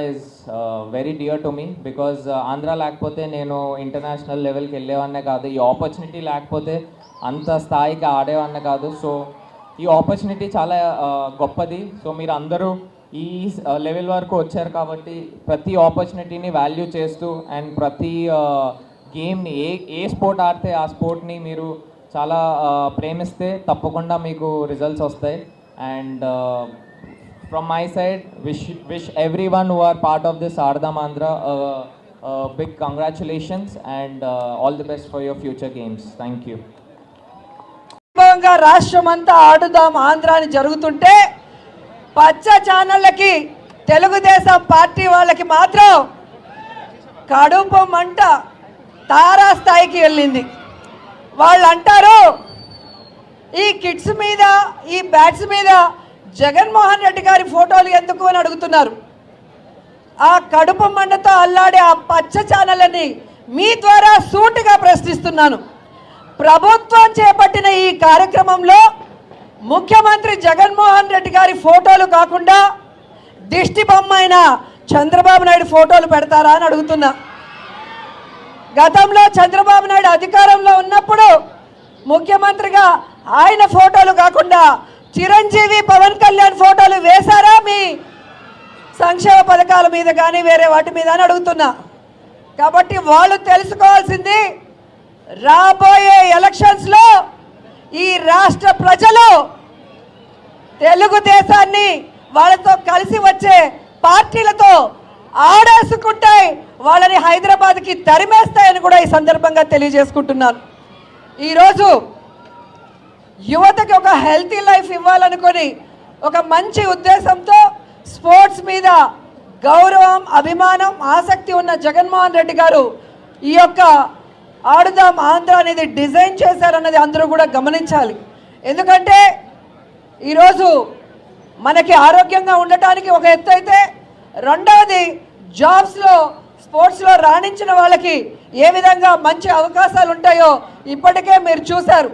is very dear to me because Andhra లేకపోతే నేను international లెవెల్కి వెళ్ళేవాన్నే కాదు, ఈ ఆపర్చునిటీ లేకపోతే అంత స్థాయికి ఆడేవాన్నే కాదు. సో ఈ ఆపర్చునిటీ చాలా గొప్పది. సో మీరు అందరూ ఈ లెవెల్ వరకు వచ్చారు కాబట్టి ప్రతి ఆపర్చునిటీని వాల్యూ చేస్తూ అండ్ ప్రతి గేమ్ని ఏ స్పోర్ట్ ఆడితే ఆ స్పోర్ట్ని మీరు చాలా ప్రేమిస్తే తప్పకుండా మీకు రిజల్ట్స్ వస్తాయి. And from my side, wish everyone who are part of this Aadudam Andhra big congratulations and all the best for your future games. Thank you. రాష్ట్రమంతా ఆడుదాం ఆంధ్ర అని జరుగుతుంటే పచ్చ ఛానళ్ళకి తెలుగుదేశం పార్టీ వాళ్ళకి మాత్రం కడుపు మంట తారా స్థాయికి వెళ్ళింది. వాళ్ళు అంటారు ఈ కిడ్స్ మీద ఈ బ్యాట్స్ మీద జగన్మోహన్ రెడ్డి గారి ఫోటోలు ఎందుకు అని అడుగుతున్నారు. ఆ కడుపు మంటతో అల్లాడే ఆ పచ్చ ఛానళ్ళని మీ ద్వారా సూటిగా ప్రశ్నిస్తున్నాను. ప్రభుత్వం చేపట్టిన ఈ కార్యక్రమంలో ముఖ్యమంత్రి జగన్మోహన్ రెడ్డి గారి ఫోటోలు కాకుండా దిష్టి బొమ్మ అయిన చంద్రబాబు నాయుడు ఫోటోలు పెడతారా అని అడుగుతున్నా. గతంలో చంద్రబాబు నాయుడు అధికారంలో ఉన్నప్పుడు ముఖ్యమంత్రిగా ఆయన ఫోటోలు కాకుండా చిరంజీవి పవన్ కళ్యాణ్ ఫోటోలు వేశారా మీ సంక్షేమ పథకాల మీద కానీ వేరే వాటి మీద అని అడుగుతున్నా. కాబట్టి వాళ్ళు తెలుసుకోవాల్సింది రాబోయే ఎలక్షన్స్లో ఈ రాష్ట్ర ప్రజలు తెలుగుదేశాన్ని వాళ్ళతో కలిసి వచ్చే పార్టీలతో ఆడేసుకుంటాయి, వాళ్ళని హైదరాబాద్కి తరిమేస్తాయని కూడా ఈ సందర్భంగా తెలియజేసుకుంటున్నాను. ఈరోజు యువతకి ఒక హెల్తీ లైఫ్ ఇవ్వాలనుకొని ఒక మంచి ఉద్దేశంతో స్పోర్ట్స్ మీద గౌరవం అభిమానం ఆసక్తి ఉన్న జగన్మోహన్ రెడ్డి గారు ఈ యొక్క ఆడుదాం ఆంధ్ర అనేది డిజైన్ చేశారన్నది అందరూ కూడా గమనించాలి. ఎందుకంటే ఈరోజు మనకి ఆరోగ్యంగా ఉండటానికి ఒక ఎత్తు అయితే, రెండవది జాబ్స్లో స్పోర్ట్స్లో రాణించిన వాళ్ళకి ఏ విధంగా మంచి అవకాశాలు ఉంటాయో ఇప్పటికే మీరు చూశారు.